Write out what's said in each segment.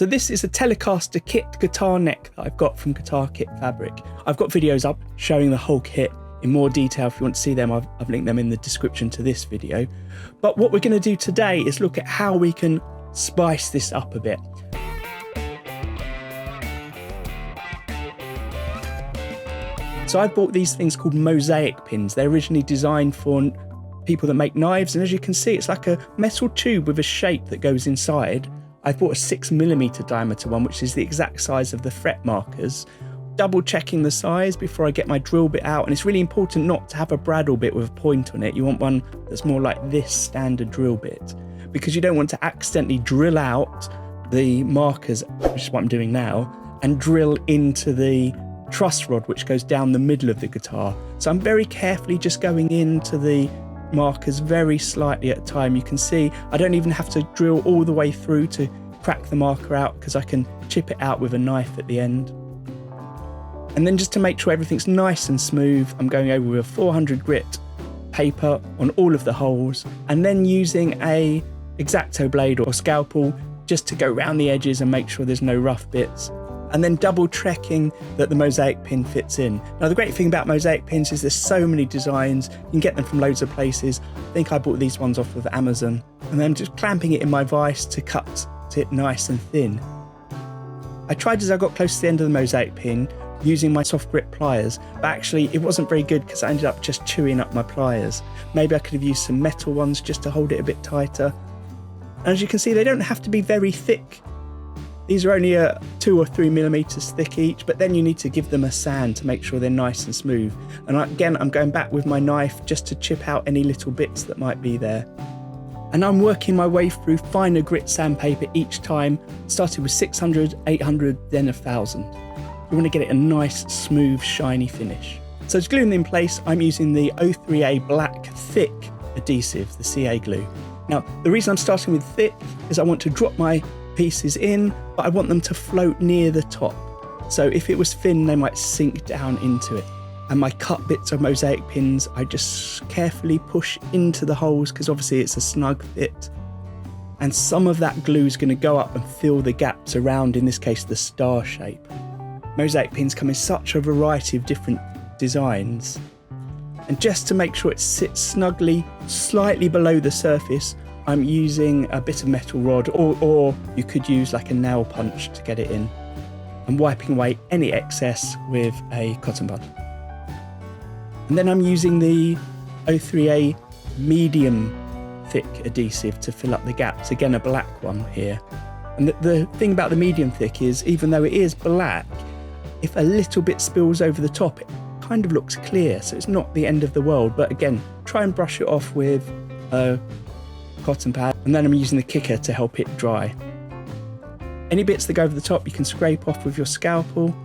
So this is a Telecaster kit guitar neck that I've got from Guitar Kit Fabric. I've got videos up showing the whole kit in more detail. If you want to see them, I've linked them in the description to this video. But what we're going to do today is look at how we can spice this up a bit. So I bought these things called mosaic pins. They're originally designed for people that make knives, and as you can see, it's like a metal tube with a shape that goes inside. I've bought a 6mm diameter one, which is the exact size of the fret markers. Double checking the size before I get my drill bit out, and it's really important not to have a bradawl bit with a point on it. You want one that's more like this standard drill bit, because you don't want to accidentally drill out the markers, which is what I'm doing now, and drill into the truss rod which goes down the middle of the guitar. So I'm very carefully just going into the markers very slightly at a time. You can see I don't even have to drill all the way through to crack the marker out, because I can chip it out with a knife at the end. And then just to make sure everything's nice and smooth, I'm going over with a 400 grit paper on all of the holes, and then using a X-Acto blade or scalpel just to go around the edges and make sure there's no rough bits. And then double checking that the mosaic pin fits in. Now the great thing about mosaic pins is there's so many designs. You can get them from loads of places. I think I bought these ones off of Amazon, and then just clamping it in my vise to cut it nice and thin. I tried as I got close to the end of the mosaic pin using my soft grip pliers, but actually it wasn't very good because I ended up just chewing up my pliers. Maybe I could have used some metal ones just to hold it a bit tighter. And as you can see, they don't have to be very thick. These are only 2 or 3 millimeters thick each, but then you need to give them a sand to make sure they're nice and smooth. And again, I'm going back with my knife just to chip out any little bits that might be there. And I'm working my way through finer grit sandpaper each time, starting with 600, 800, then 1000. You want to get it a nice, smooth, shiny finish. So to glue them in place, I'm using the 03A black thick adhesive, the CA glue. Now, the reason I'm starting with thick is I want to drop my pieces in, but I want them to float near the top. So if it was thin, they might sink down into it. And my cut bits of mosaic pins, I just carefully push into the holes, because obviously it's a snug fit. And some of that glue is going to go up and fill the gaps around, in this case, the star shape. Mosaic pins come in such a variety of different designs. And just to make sure it sits snugly, slightly below the surface, I'm using a bit of metal rod, or you could use like a nail punch to get it in. I'm wiping away any excess with a cotton bud. And then I'm using the 03A medium thick adhesive to fill up the gaps, again a black one here. And the thing about the medium thick is, even though it is black, if a little bit spills over the top, it kind of looks clear, so it's not the end of the world. But again, try and brush it off with a cotton pad, and then I'm using the kicker to help it dry. Any bits that go over the top you can scrape off with your scalpel.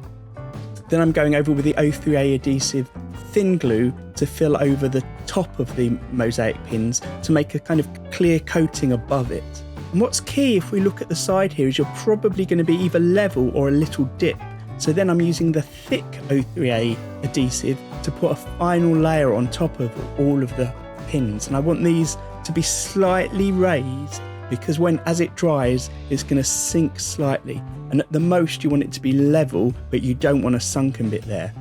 Then I'm going over with the 03A adhesive thin glue to fill over the top of the mosaic pins to make a kind of clear coating above it. And what's key, if we look at the side here, is you're probably going to be either level or a little dip. So then I'm using the thick 03A adhesive to put a final layer on top of all of the pins. And I want these to be slightly raised, because as it dries, it's going to sink slightly. And at the most, you want it to be level, but you don't want a sunken bit there.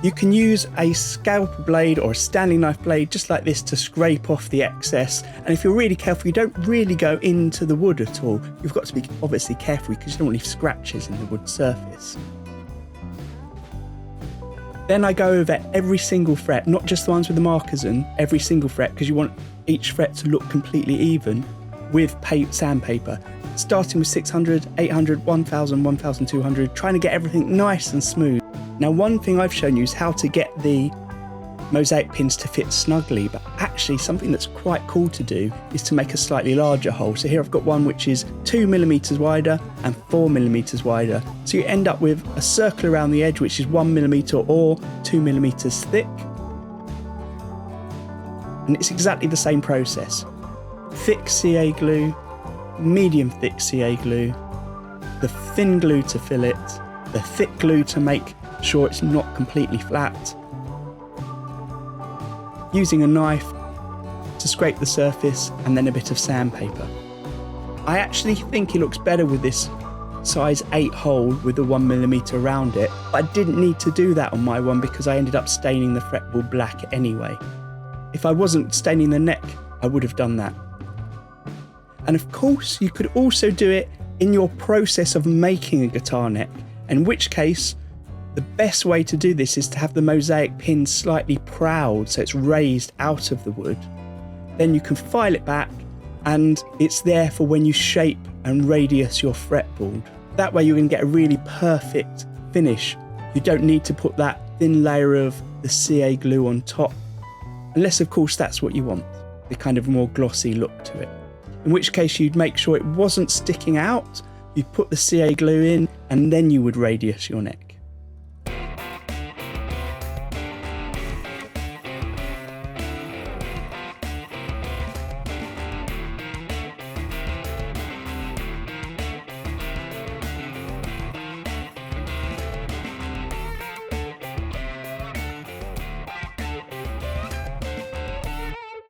You can use a scalpel blade or a Stanley knife blade just like this to scrape off the excess. And if you're really careful, you don't really go into the wood at all. You've got to be obviously careful, because you don't want to leave scratches in the wood surface. Then I go over every single fret, not just the ones with the markers in, every single fret, because you want each fret to look completely even, with sandpaper. Starting with 600, 800, 1000, 1200, trying to get everything nice and smooth. Now, one thing I've shown you is how to get the mosaic pins to fit snugly, but actually something that's quite cool to do is to make a slightly larger hole. So here I've got one which is 2mm wider and 4mm wider. So you end up with a circle around the edge which is 1mm or 2mm thick. And it's exactly the same process. Thick CA glue, medium thick CA glue, the thin glue to fill it, the thick glue to make sure it's not completely flat, using a knife to scrape the surface, and then a bit of sandpaper. I actually think it looks better with this size 8 hole with a 1mm around it. But I didn't need to do that on my one because I ended up staining the fretboard black anyway. If I wasn't staining the neck, I would have done that. And of course, you could also do it in your process of making a guitar neck, in which case, the best way to do this is to have the mosaic pin slightly proud, so it's raised out of the wood. Then you can file it back and it's there for when you shape and radius your fretboard. That way you're going to get a really perfect finish. You don't need to put that thin layer of the CA glue on top, unless of course that's what you want, the kind of more glossy look to it. In which case you'd make sure it wasn't sticking out, you'd put the CA glue in and then you would radius your neck.